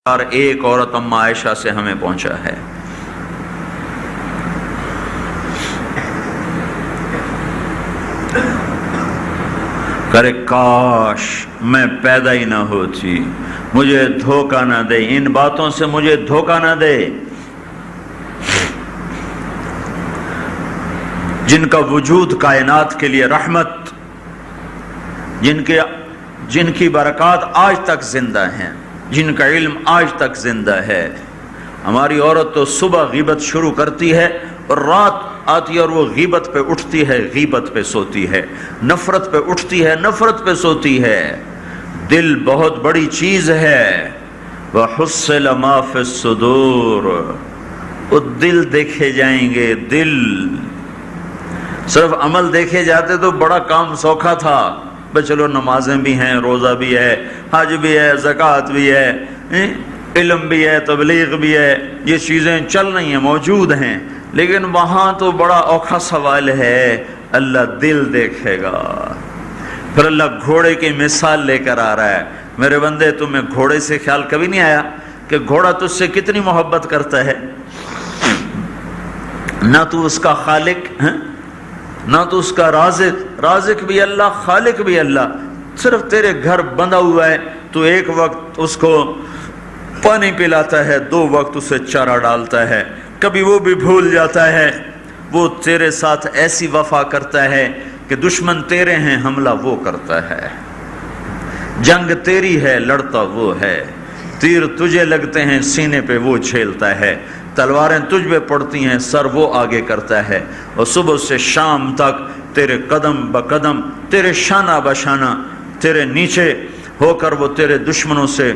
اور ایک عورت اما عائشہ سے ہمیں پہنچا ہے۔ کرے کاش میں پیدا ہی نہ ہوتی، مجھے دھوکہ نہ دے، ان باتوں سے مجھے دھوکہ نہ دے۔ جن کا وجود کائنات کے لیے رحمت، جن کی برکات آج تک زندہ ہیں، جن کا علم آج تک زندہ ہے۔ ہماری عورت تو صبح غیبت شروع کرتی ہے اور رات آتی ہے اور وہ غیبت پہ اٹھتی ہے، غیبت پہ سوتی ہے، نفرت پہ اٹھتی ہے، نفرت پہ سوتی ہے۔ دل بہت بڑی چیز ہے۔ وَحُصِّلَ مَا فِي الصُّدُورِ، وہ دل دیکھے جائیں گے۔ دل صرف عمل دیکھے جاتے تو بڑا کام سوکھا تھا، بس چلو نمازیں بھی ہیں، روزہ بھی ہے، حج بھی ہے، زکوٰۃ بھی ہے، علم بھی ہے، تبلیغ بھی ہے، یہ چیزیں چل رہی ہیں، موجود ہیں، لیکن وہاں تو بڑا اوکھا سوال ہے، اللہ دل دیکھے گا۔ پھر اللہ گھوڑے کی مثال لے کر آ رہا ہے، میرے بندے تمہیں گھوڑے سے خیال کبھی نہیں آیا کہ گھوڑا تجھ سے کتنی محبت کرتا ہے؟ نہ تو اس کا خالق ہے، نہ تو اس کا رازق، رازق بھی اللہ، خالق بھی اللہ، صرف تیرے گھر بندھا ہوا ہے، تو ایک وقت اس کو پانی پلاتا ہے، دو وقت اسے چارہ ڈالتا ہے، کبھی وہ بھی بھول جاتا ہے۔ وہ تیرے ساتھ ایسی وفا کرتا ہے کہ دشمن تیرے ہیں، حملہ وہ کرتا ہے، جنگ تیری ہے، لڑتا وہ ہے، تیر تجھے لگتے ہیں، سینے پہ وہ جھیلتا ہے، تلواریں تجھ پہ پڑتی ہیں، سر وہ آگے کرتا ہے، اور صبح سے شام تک تیرے قدم بقدم، تیرے شانہ بشانہ، تیرے نیچے ہو کر وہ تیرے دشمنوں سے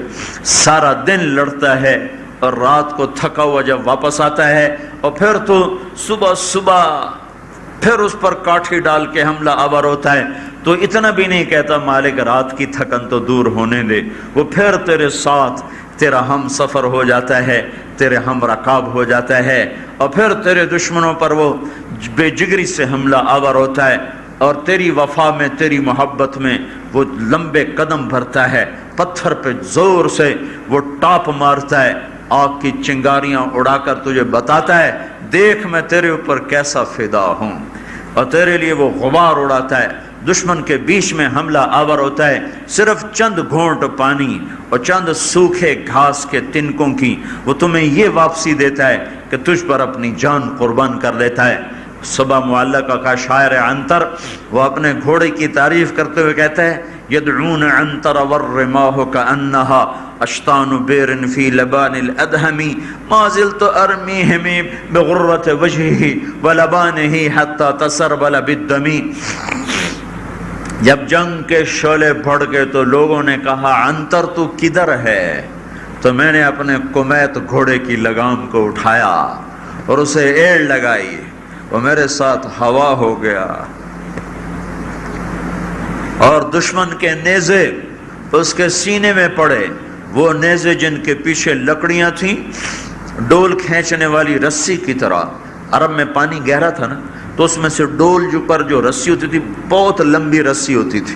سارا دن لڑتا ہے، اور رات کو تھکا ہوا جب واپس آتا ہے اور پھر تو صبح صبح پھر اس پر کاٹھی ڈال کے حملہ آور ہوتا ہے، تو اتنا بھی نہیں کہتا مالک رات کی تھکن تو دور ہونے دے، وہ پھر تیرے ساتھ تیرا ہم سفر ہو جاتا ہے، تیرے ہم رکاب ہو جاتا ہے، اور پھر تیرے دشمنوں پر وہ بے جگری سے حملہ آور ہوتا ہے، اور تیری وفا میں، تیری محبت میں وہ لمبے قدم بھرتا ہے، پتھر پہ زور سے وہ ٹاپ مارتا ہے، آگ کی چنگاریاں اڑا کر تجھے بتاتا ہے دیکھ میں تیرے اوپر کیسا فدا ہوں، اور تیرے لیے وہ غبار اڑاتا ہے، دشمن کے بیچ میں حملہ آور ہوتا ہے، صرف چند گھونٹ پانی اور چند سوکھے گھاس کے تنکوں کی وہ تمہیں یہ واپسی دیتا ہے کہ تجھ پر اپنی جان قربان کر لیتا ہے۔ صبح معلقہ کا شاعر عنتر وہ اپنے گھوڑے کی تعریف کرتے ہوئے کہتا ہے یدعون عنتر والرماح كأنها اشطان بیر فی لبان الادہم ما زلت ارمیہم بغرۃ وجہہ ولبانہ حتی تسربل بالدم۔ جب جنگ کے شعلے بڑھ گئے تو لوگوں نے کہا عنتر تو کدھر ہے؟ تو میں نے اپنے کمیت گھوڑے کی لگام کو اٹھایا اور اسے ایڑ لگائی، وہ میرے ساتھ ہوا ہو گیا، اور دشمن کے نیزے اس کے سینے میں پڑے، وہ نیزے جن کے پیچھے لکڑیاں تھیں ڈول کھینچنے والی رسی کی طرح۔ عرب میں پانی گہرا تھا نا، تو اس میں سے ڈول جو پر جو رسی ہوتی تھی بہت لمبی رسی ہوتی تھی،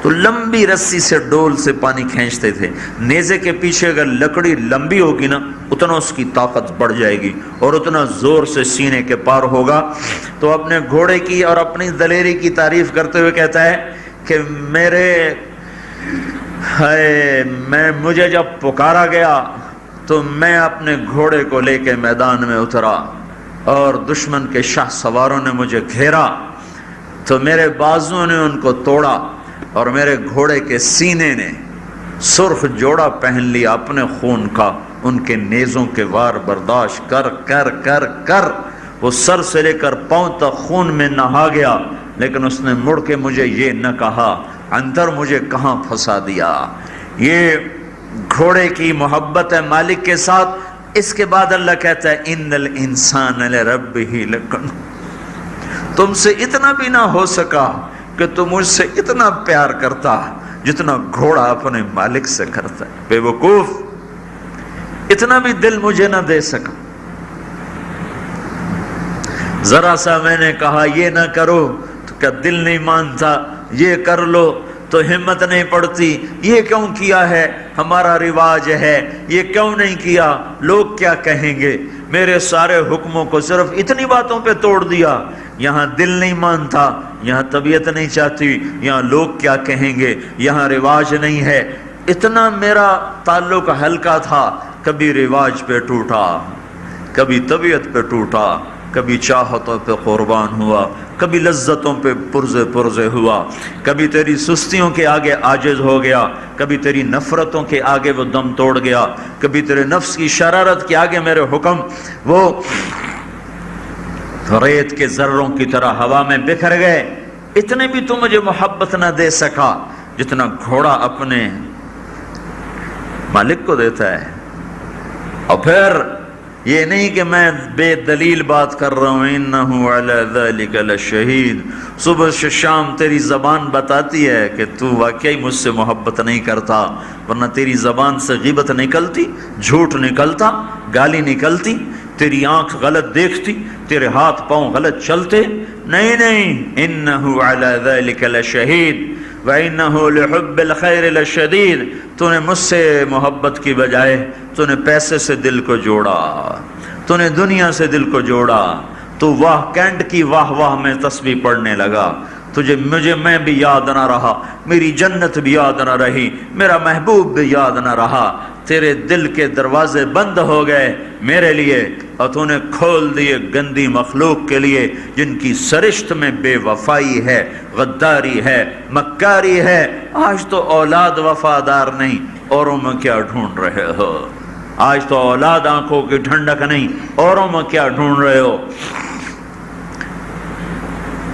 تو لمبی رسی سے ڈول سے پانی کھینچتے تھے۔ نیزے کے پیچھے اگر لکڑی لمبی ہوگی نا اتنا اس کی طاقت بڑھ جائے گی اور اتنا زور سے سینے کے پار ہوگا۔ تو اپنے گھوڑے کی اور اپنی دلیری کی تعریف کرتے ہوئے کہتا ہے کہ مجھے جب پکارا گیا تو میں اپنے گھوڑے کو لے کے میدان میں اترا اور دشمن کے شاہ سواروں نے مجھے گھیرا، تو میرے بازوؤں نے ان کو توڑا اور میرے گھوڑے کے سینے نے سرخ جوڑا پہن لیا اپنے خون کا، ان کے نیزوں کے وار برداشت کر کر کر کر وہ سر سے لے کر پاؤں تک خون میں نہا گیا، لیکن اس نے مڑ کے مجھے یہ نہ کہا عنتر مجھے کہاں پھنسا دیا۔ یہ گھوڑے کی محبت ہے مالک کے ساتھ۔ اس کے بعد اللہ کہتا ہے ان الانسان لربہ لکنود، تم سے اتنا بھی نہ ہو سکا کہ تم مجھ سے اتنا پیار کرتا جتنا گھوڑا اپنے مالک سے کرتا ہے۔ بے وقوف، اتنا بھی دل مجھے نہ دے سکا۔ ذرا سا میں نے کہا یہ نہ کرو تو کیا دل نہیں مانتا، یہ کر لو تو ہمت نہیں پڑتی، یہ کیوں کیا ہے، ہمارا رواج ہے، یہ کیوں نہیں کیا، لوگ کیا کہیں گے، میرے سارے حکموں کو صرف اتنی باتوں پہ توڑ دیا، یہاں دل نہیں مانتا، یہاں طبیعت نہیں چاہتی، یہاں لوگ کیا کہیں گے، یہاں رواج نہیں ہے۔ اتنا میرا تعلق ہلکا تھا، کبھی رواج پہ ٹوٹا، کبھی طبیعت پہ ٹوٹا، کبھی چاہتوں پہ قربان ہوا، کبھی لذتوں پہ پرزے ہوا، کبھی تیری سستیوں کے آگے عاجز ہو گیا، کبھی تیری نفرتوں کے آگے وہ دم توڑ گیا، کبھی تیرے نفس کی شرارت کے آگے میرے حکم وہ ریت کے ذروں کی طرح ہوا میں بکھر گئے۔ اتنے بھی تو مجھے محبت نہ دے سکا جتنا گھوڑا اپنے مالک کو دیتا ہے۔ اور پھر یہ نہیں کہ میں بے دلیل بات کر رہا ہوں، انہو علی ذالک لشہید، صبح سے شام تیری زبان بتاتی ہے کہ تو واقعی مجھ سے محبت نہیں کرتا، ورنہ تیری زبان سے غیبت نکلتی، جھوٹ نکلتا، گالی نکلتی، تیری آنکھ غلط دیکھتی، تیرے ہاتھ پاؤں غلط چلتے۔ نہیں، انہو علی ذالک لشہید وَإِنَّهُ لِحُبِّ الْخَيْرِ لَشَدِيدٌ۔ تو نے مجھ سے محبت کی بجائے تو نے پیسے سے دل کو جوڑا، تو نے دنیا سے دل کو جوڑا، تو واہ کینٹ کی واہ واہ میں تسبیح پڑھنے لگا، مجھے میں بھی یاد نہ رہا، میری جنت بھی یاد نہ رہی، میرا محبوب بھی یاد نہ رہا، تیرے دل کے دروازے بند ہو گئے میرے لیے، اور تو نے کھول دیے گندی مخلوق کے لیے جن کی سرشت میں بے وفائی ہے، غداری ہے، مکاری ہے۔ آج تو اولاد وفادار نہیں، اوروں میں کیا ڈھونڈ رہے ہو؟ آج تو اولاد آنکھوں کی ٹھنڈک نہیں، اوروں میں کیا ڈھونڈ رہے ہو؟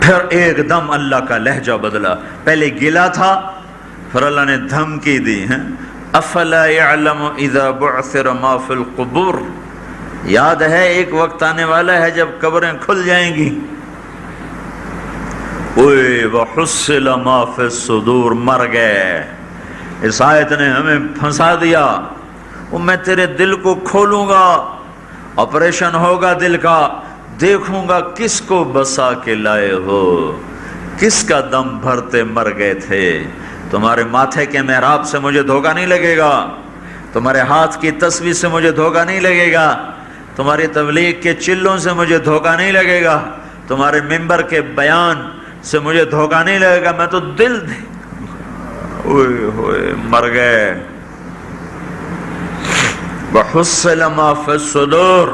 پھر ایک دم اللہ کا لہجہ بدلا، پہلے گلا تھا، پھر اللہ نے دھمکی دی ہے، افلا يعلم اذا بعثر ما في القبور۔ یاد ہے ایک وقت آنے والا ہے جب قبریں کھل جائیں گی، اوئے وحصل ما في الصدور، مر گئے۔ اس آیت نے ہمیں پھنسا دیا، وہ میں تیرے دل کو کھولوں گا، آپریشن ہوگا دل کا، دیکھوں گا کس کو بسا کے لائے ہو، کس کا دم بھرتے مر گئے تھے۔ تمہارے ماتھے کے محراب سے مجھے دھوکہ نہیں لگے گا، تمہارے ہاتھ کی تسبیح سے مجھے دھوکہ نہیں لگے گا، تمہاری تبلیغ کے چلوں سے مجھے دھوکہ نہیں لگے گا، تمہارے ممبر کے بیان سے مجھے دھوکہ نہیں لگے گا، میں تو دل اوئے ہوئے مر گئے۔ وحصل ما فی الصدور،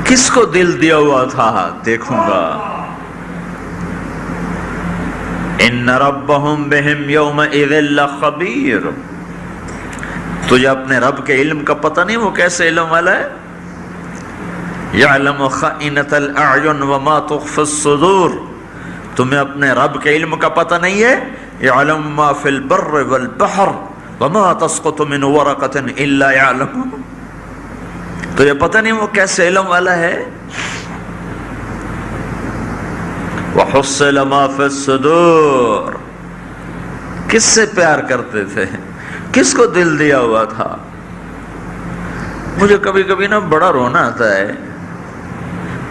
کس کو دل دیا ہوا تھا دیکھوں گا۔ ان ربهم بهم یومئذ لخبیر، تجھے اپنے رب کے علم کا پتہ نہیں وہ کیسے علم والا ہے؟ یعلم خائنۃ الاعین وما تخفی الصدور، تمہیں اپنے رب کے علم کا پتہ نہیں ہے؟ یعلم ما فی البر والبحر وما تسقط من ورقۃ الا یعلمها، تجھے پتہ نہیں وہ کیسے علم والا ہے؟ وحصل ما فی الصدور، کس سے پیار کرتے تھے، کس کو دل دیا ہوا تھا؟ مجھے کبھی کبھی نا بڑا رونا آتا ہے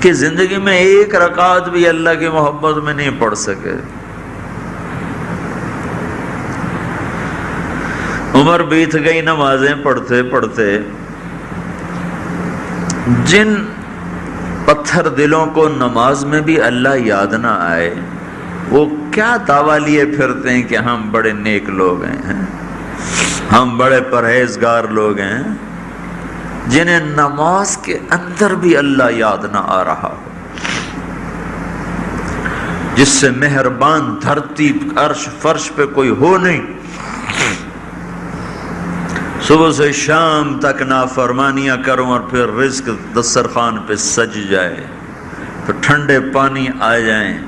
کہ زندگی میں ایک رکعت بھی اللہ کی محبت میں نہیں پڑھ سکے۔ عمر بیت گئی نمازیں پڑھتے پڑھتے، جن پتھر دلوں کو نماز میں بھی اللہ یاد نہ آئے، وہ کیا دعویٰ لیے پھرتے ہیں کہ ہم بڑے نیک لوگ ہیں، ہم بڑے پرہیزگار لوگ ہیں، جنہیں نماز کے اندر بھی اللہ یاد نہ آ رہا ہو، جس سے مہربان دھرتی عرش فرش پہ کوئی ہو نہیں، صبح سے شام تک نافرمانیاں کروں اور پھر رزق دسترخوان پہ سج جائے، پھر ٹھنڈے پانی آ جائیں،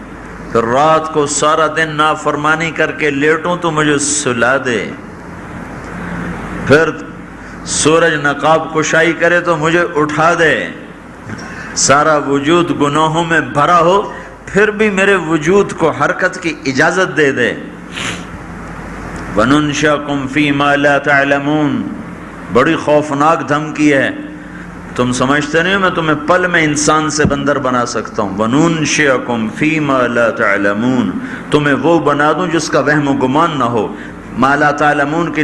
پھر رات کو سارا دن نافرمانی کر کے لیٹوں تو مجھے سلا دے، پھر سورج نقاب کشائی کرے تو مجھے اٹھا دے، سارا وجود گناہوں میں بھرا ہو پھر بھی میرے وجود کو حرکت کی اجازت دے دے۔ وَنُنْشَأَكُمْ فِي مَا لَا تَعْلَمُونَ، بڑی خوفناک دھمکی ہے، تم سمجھتے نہیں ہو میں تمہیں پل میں انسان سے بندر بنا سکتا ہوں. وَنُنْشِئَكُمْ فِي مَا لَا تَعْلَمُونَ, تمہیں وہ بنا دوں جس کا وہم و گمان نہ ہو. ما لا تعلمون کے